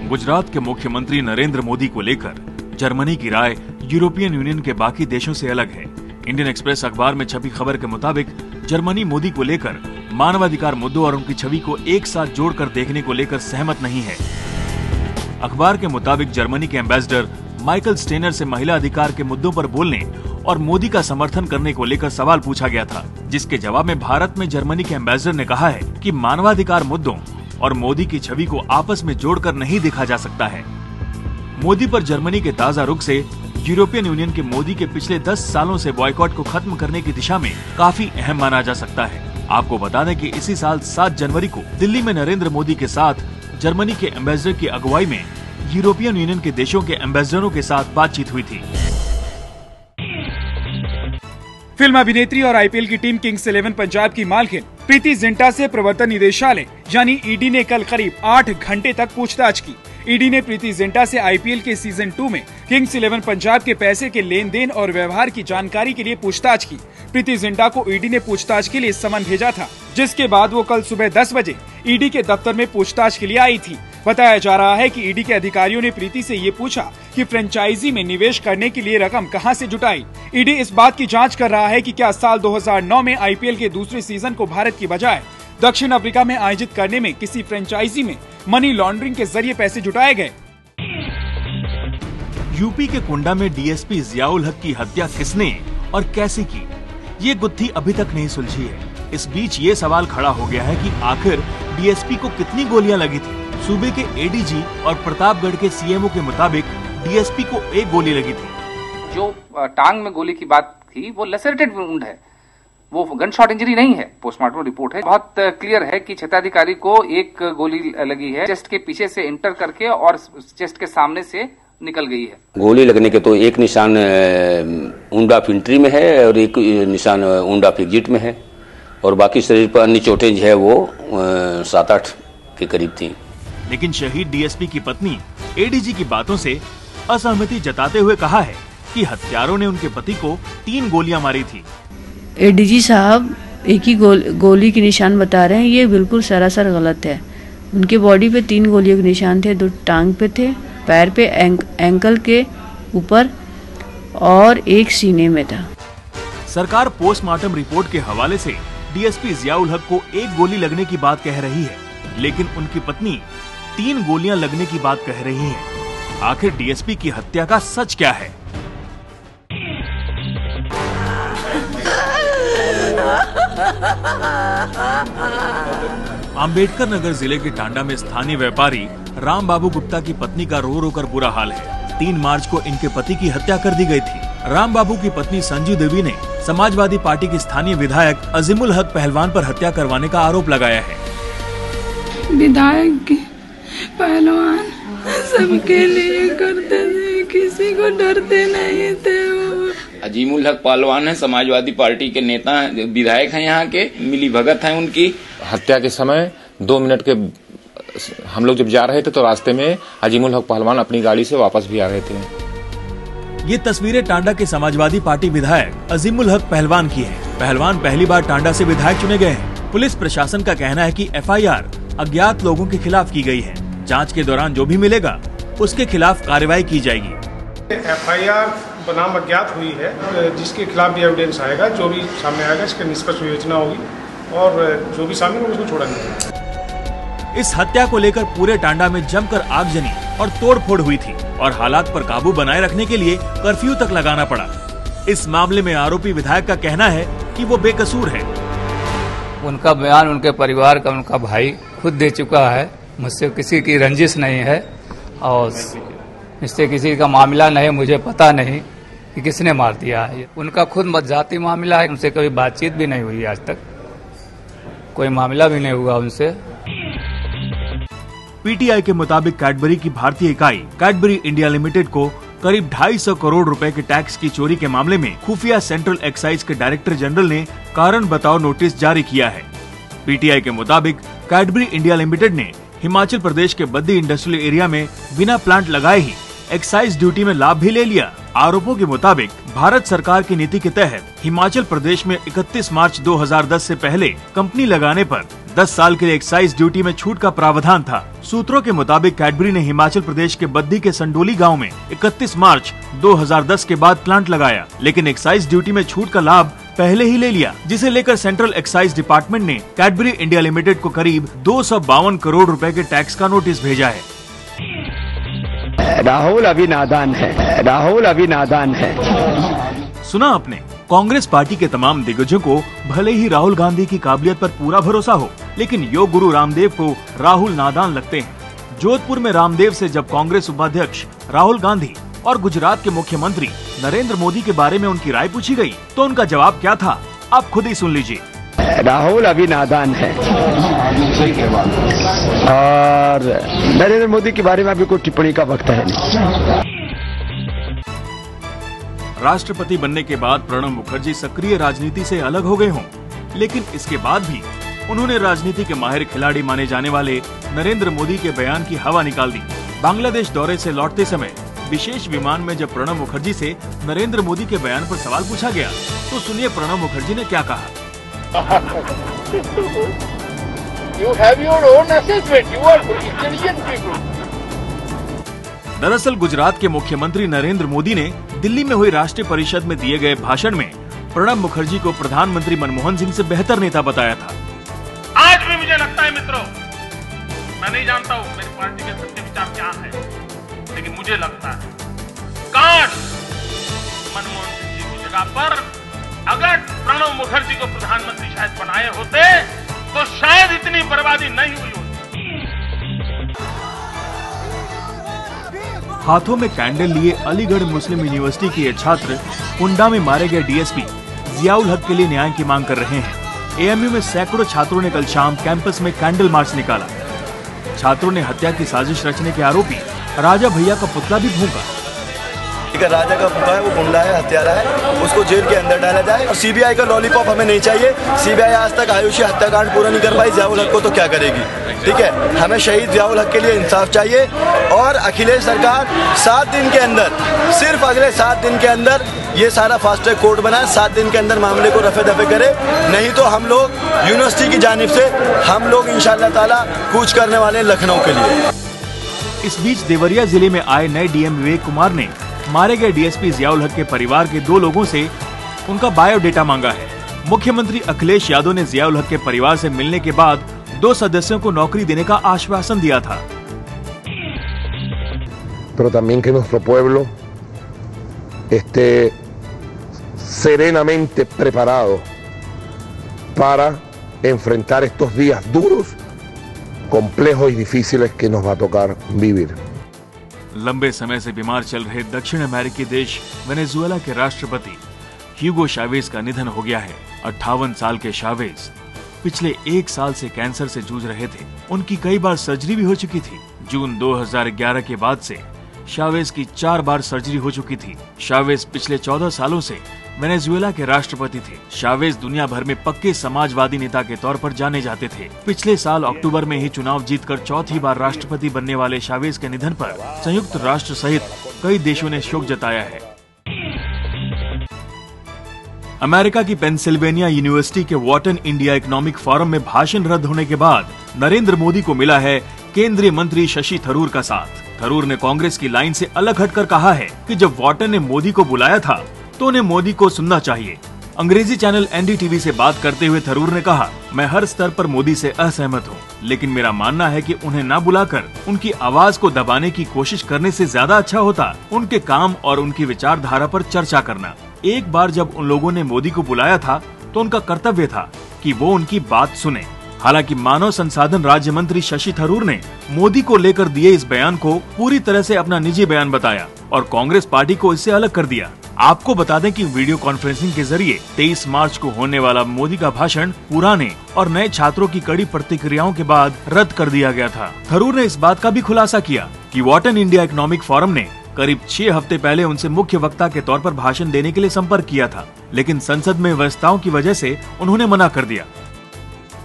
गुजरात के मुख्यमंत्री नरेंद्र मोदी को लेकर जर्मनी की राय यूरोपियन यूनियन के बाकी देशों से अलग है। इंडियन एक्सप्रेस अखबार में छपी खबर के मुताबिक जर्मनी मोदी को लेकर मानवाधिकार मुद्दों और उनकी छवि को एक साथ जोड़कर देखने को लेकर सहमत नहीं है। अखबार के मुताबिक जर्मनी के एम्बेसडर माइकल स्टेनर से महिला अधिकार के मुद्दों पर बोलने और मोदी का समर्थन करने को लेकर सवाल पूछा गया था, जिसके जवाब में भारत में जर्मनी के एम्बेसडर ने कहा है कि मानवाधिकार मुद्दों और मोदी की छवि को आपस में जोड़कर नहीं देखा जा सकता है। मोदी पर जर्मनी के ताजा रुख से यूरोपियन यूनियन के मोदी के पिछले 10 सालों से बॉयकॉट को खत्म करने की दिशा में काफी अहम माना जा सकता है। आपको बता दें कि इसी साल 7 जनवरी को दिल्ली में नरेंद्र मोदी के साथ जर्मनी के एम्बेसडर की अगुवाई में यूरोपियन यूनियन के देशों के एम्बेसडरों के साथ बातचीत हुई थी। फिल्म अभिनेत्री और आईपीएल की टीम किंग्स 11 पंजाब की मालकिन प्रीति जिंटा से प्रवर्तन निदेशालय यानी ईडी ने कल करीब 8 घंटे तक पूछताछ की। ईडी ने प्रीति जिंटा से आईपीएल के सीजन 2 में किंग्स 11 पंजाब के पैसे के लेन देन और व्यवहार की जानकारी के लिए पूछताछ की। प्रीति जिंटा को ईडी ने पूछताछ के लिए समन भेजा था, जिसके बाद वो कल सुबह 10 बजे ईडी के दफ्तर में पूछताछ के लिए आई थी। बताया जा रहा है कि ईडी के अधिकारियों ने प्रीति से ये पूछा कि फ्रेंचाइजी में निवेश करने के लिए रकम कहां से जुटाई। ईडी इस बात की जांच कर रहा है कि क्या साल 2009 में आईपीएल के दूसरे सीजन को भारत की बजाय दक्षिण अफ्रीका में आयोजित करने में किसी फ्रेंचाइजी में मनी लॉन्ड्रिंग के जरिए पैसे जुटाए गए। यूपी के कुंडा में डीएसपी जियाउल हक की हत्या किसने और कैसे की, ये गुत्थी अभी तक नहीं सुलझी है। इस बीच ये सवाल खड़ा हो गया है कि आखिर डीएसपी को कितनी गोलियां लगी थी। सूबे के एडीजी और प्रतापगढ़ के सीएमओ के मुताबिक डीएसपी को 1 गोली लगी थी। जो टांग में गोली की बात थी वो लेसरेटेड वुंड है, वो गन शॉट इंजरी नहीं है। पोस्टमार्टम रिपोर्ट है, बहुत क्लियर है कि क्षेत्राधिकारी को 1 गोली लगी है, चेस्ट के पीछे से इंटर करके और चेस्ट के सामने से निकल गई है। गोली लगने के तो एक निशान वुंड ऑफ एंट्री में है और एक निशान वुंड ऑफ एग्जिट में है और बाकी शरीर पर अन्य चोटें जो है वो 7-8 के करीब थी। लेकिन शहीद डीएसपी की पत्नी एडीजी की बातों से असहमति जताते हुए कहा है कि हत्यारों ने उनके पति को 3 गोलियां मारी थी। एडीजी साहब एक ही गोली के निशान बता रहे हैं, ये बिल्कुल सरासर गलत है। उनके बॉडी पे 3 गोलियों के निशान थे, 2 टांग पे थे, पैर पे, एंकल के ऊपर और 1 सीने में था। सरकार पोस्टमार्टम रिपोर्ट के हवाले से डीएसपी जियाउल हक को 1 गोली लगने की बात कह रही है, लेकिन उनकी पत्नी 3 गोलियां लगने की बात कह रही है। आखिर डीएसपी की हत्या का सच क्या है? अंबेडकर नगर जिले के टांडा में स्थानीय व्यापारी राम बाबू गुप्ता की पत्नी का रो रो कर बुरा हाल है। 3 मार्च को इनके पति की हत्या कर दी गई थी। राम बाबू की पत्नी संजू देवी ने समाजवादी पार्टी के स्थानीय विधायक अजीमुल हक पहलवान पर हत्या करवाने का आरोप लगाया है। विधायक पहलवान सबके लिए करते थे, किसी को डरते नहीं थे। अजीमुल हक पहलवान है, समाजवादी पार्टी के नेता विधायक हैं, यहाँ के मिली भगत है उनकी। हत्या के समय 2 मिनट के हम लोग जब जा रहे थे तो रास्ते में अजीमुल हक पहलवान अपनी गाड़ी से वापस भी आ रहे थे। ये तस्वीरें टांडा के समाजवादी पार्टी विधायक अजीमुल हक पहलवान की है। पहलवान पहली बार टांडा से विधायक चुने गए हैं। पुलिस प्रशासन का कहना है कि एफआईआर अज्ञात लोगों के खिलाफ की गई है। जांच के दौरान जो भी मिलेगा उसके खिलाफ कार्रवाई की जाएगी। एफआईआर बनाम अज्ञात हुई है, जिसके खिलाफ भी एविडेंस आएगा, जो भी सामने आएगा इसकी निष्पक्ष विवेचना होगी और जो भी सामने होगा उसको छोड़ा नहीं। इस हत्या को लेकर पूरे टांडा में जमकर आगजनी और तोड़फोड़ हुई थी और हालात पर काबू बनाए रखने के लिए कर्फ्यू तक लगाना पड़ा। इस मामले में आरोपी विधायक का कहना है कि वो बेकसूर है। उनका बयान उनके परिवार का उनका भाई खुद दे चुका है। मुझसे किसी की रंजिश नहीं है और इससे किसी का मामला नहीं, मुझे पता नहीं कि किसने मार दिया है। उनका खुद जाति मामला है, उनसे कभी बातचीत भी नहीं हुई, आज तक कोई मामला भी नहीं हुआ उनसे। पीटीआई के मुताबिक कैडबरी की भारतीय इकाई कैडबरी इंडिया लिमिटेड को करीब 250 करोड़ रुपए के टैक्स की चोरी के मामले में खुफिया सेंट्रल एक्साइज के डायरेक्टर जनरल ने कारण बताओ नोटिस जारी किया है। पीटीआई के मुताबिक कैडबरी इंडिया लिमिटेड ने हिमाचल प्रदेश के बद्दी इंडस्ट्रियल एरिया में बिना प्लांट लगाए ही एक्साइज ड्यूटी में लाभ भी ले लिया। आरोपों के मुताबिक भारत सरकार की नीति के तहत हिमाचल प्रदेश में 31 मार्च 2010 से पहले कंपनी लगाने पर 10 साल के लिए एक्साइज ड्यूटी में छूट का प्रावधान था। सूत्रों के मुताबिक कैडबरी ने हिमाचल प्रदेश के बद्दी के संडोली गांव में 31 मार्च 2010 के बाद प्लांट लगाया, लेकिन एक्साइज ड्यूटी में छूट का लाभ पहले ही ले लिया, जिसे लेकर सेंट्रल एक्साइज डिपार्टमेंट ने कैडबरी इंडिया लिमिटेड को करीब 252 करोड़ रुपए के टैक्स का नोटिस भेजा है। राहुल अभी नादान है, राहुल अभी नादान है। सुना आपने, कांग्रेस पार्टी के तमाम दिग्गजों को भले ही राहुल गांधी की काबिलियत पर पूरा भरोसा हो, लेकिन योग गुरु रामदेव को राहुल नादान लगते हैं। जोधपुर में रामदेव से जब कांग्रेस उपाध्यक्ष राहुल गांधी और गुजरात के मुख्यमंत्री नरेंद्र मोदी के बारे में उनकी राय पूछी गई, तो उनका जवाब क्या था, आप खुद ही सुन लीजिए। राहुल अभी नादान है और नरेंद्र मोदी के बारे में अभी कोई टिप्पणी का वक्त है नहीं। राष्ट्रपति बनने के बाद प्रणब मुखर्जी सक्रिय राजनीति से अलग हो गए हों, लेकिन इसके बाद भी उन्होंने राजनीति के माहिर खिलाड़ी माने जाने वाले नरेंद्र मोदी के बयान की हवा निकाल दी। बांग्लादेश दौरे से लौटते समय विशेष विमान में जब प्रणब मुखर्जी से नरेंद्र मोदी के बयान पर सवाल पूछा गया, तो सुनिए प्रणब मुखर्जी ने क्या कहा। You have your own assessment. You are intelligent people. दरअसल गुजरात के मुख्यमंत्री नरेंद्र मोदी ने दिल्ली में हुई राष्ट्रीय परिषद में दिए गए भाषण में प्रणब मुखर्जी को प्रधानमंत्री मनमोहन सिंह से बेहतर नेता बताया था। आज भी मुझे लगता है मित्रों, मैं नहीं जानता हूँ मेरी पार्टी के सच्चे विचार क्या है, लेकिन मुझे लगता है काश मनमोहन सिंह जी की जगह पर अगर प्रणब मुखर्जी को प्रधानमंत्री शायद बनाए होते तो शायद इतनी बर्बादी नहीं हुई होती। हाथों में कैंडल लिए अलीगढ़ मुस्लिम यूनिवर्सिटी के ये छात्र कुंडा में मारे गए डीएसपी जियाउल हक के लिए न्याय की मांग कर रहे हैं। एएमयू में सैकड़ों छात्रों ने कल शाम कैंपस में कैंडल मार्च निकाला। छात्रों ने हत्या की साजिश रचने के आरोपी राजा भैया का पुतला भी फूंका। राजा का पुतला है, वो गुंडा है, हत्यारा है, उसको जेल के अंदर डाला जाए। और सीबीआई का लॉलीपॉप हमें नहीं चाहिए। सीबीआई आज तक आयुषी हत्याकांड पूरा नहीं कर पाई, जियाउल हक को तो क्या करेगी। ठीक है, हमें शहीद जियाउल हक के लिए इंसाफ चाहिए। और अखिलेश सरकार 7 दिन के अंदर, सिर्फ अगले 7 दिन के अंदर ये सारा फास्ट ट्रैक कोर्ट बनाए, 7 दिन के अंदर मामले को रफे दफे करे, नहीं तो हम लोग यूनिवर्सिटी की जानिब से हम लोग इंशाअल्लाह ताला कूच करने वाले हैं लखनऊ के लिए। इस बीच देवरिया जिले में आए नए डीएम विवेक कुमार ने मारे गए डीएसपी जियाउल हक के परिवार के 2 लोगों से उनका बायोडेटा मांगा है। मुख्यमंत्री अखिलेश यादव ने जियाउल हक के परिवार से मिलने के बाद 2 सदस्यों को नौकरी देने का आश्वासन दिया था। Pero también que nuestro pueblo esté serenamente preparado para enfrentar estos días duros, complejos y difíciles que nos va a tocar vivir. लंबे समय से बीमार चल रहे दक्षिण अमेरिकी देश वेनेजुएला के राष्ट्रपति ह्यूगो चावेज का निधन हो गया है। 58 साल के चावेज पिछले 1 साल से कैंसर से जूझ रहे थे। उनकी कई बार सर्जरी भी हो चुकी थी। जून 2011 के बाद से चावेज की 4 बार सर्जरी हो चुकी थी। चावेज पिछले 14 सालों से वेनेजुएला के राष्ट्रपति थे। चावेज दुनिया भर में पक्के समाजवादी नेता के तौर पर जाने जाते थे। पिछले साल अक्टूबर में ही चुनाव जीतकर चौथी बार राष्ट्रपति बनने वाले चावेज के निधन पर संयुक्त राष्ट्र सहित कई देशों ने शोक जताया है। अमेरिका की पेंसिल्वेनिया यूनिवर्सिटी के वॉटन इंडिया इकोनॉमिक फोरम में भाषण रद्द होने के बाद नरेंद्र मोदी को मिला है केंद्रीय मंत्री शशि थरूर का साथ। थरूर ने कांग्रेस की लाइन से अलग हटकर कहा है कि जब वॉटन ने मोदी को बुलाया था तो उन्हें मोदी को सुनना चाहिए। अंग्रेजी चैनल एनडीटीवी से बात करते हुए थरूर ने कहा, मैं हर स्तर पर मोदी से असहमत हूँ, लेकिन मेरा मानना है कि उन्हें न बुलाकर उनकी आवाज को दबाने की कोशिश करने से ज्यादा अच्छा होता उनके काम और उनकी विचारधारा पर चर्चा करना। एक बार जब उन लोगों ने मोदी को बुलाया था तो उनका कर्तव्य था कि वो उनकी बात सुने। हालांकि मानव संसाधन राज्य मंत्री शशि थरूर ने मोदी को लेकर दिए इस बयान को पूरी तरह से अपना निजी बयान बताया और कांग्रेस पार्टी को इससे अलग कर दिया। आपको बता दें कि वीडियो कॉन्फ्रेंसिंग के जरिए 23 मार्च को होने वाला मोदी का भाषण पुराने और नए छात्रों की कड़ी प्रतिक्रियाओं के बाद रद्द कर दिया गया था। थरूर ने इस बात का भी खुलासा किया कि वॉटन इंडिया इकोनॉमिक फोरम ने करीब 6 हफ्ते पहले उनसे मुख्य वक्ता के तौर पर भाषण देने के लिए संपर्क किया था, लेकिन संसद में व्यवस्थाओं की वजह से उन्होंने मना कर दिया।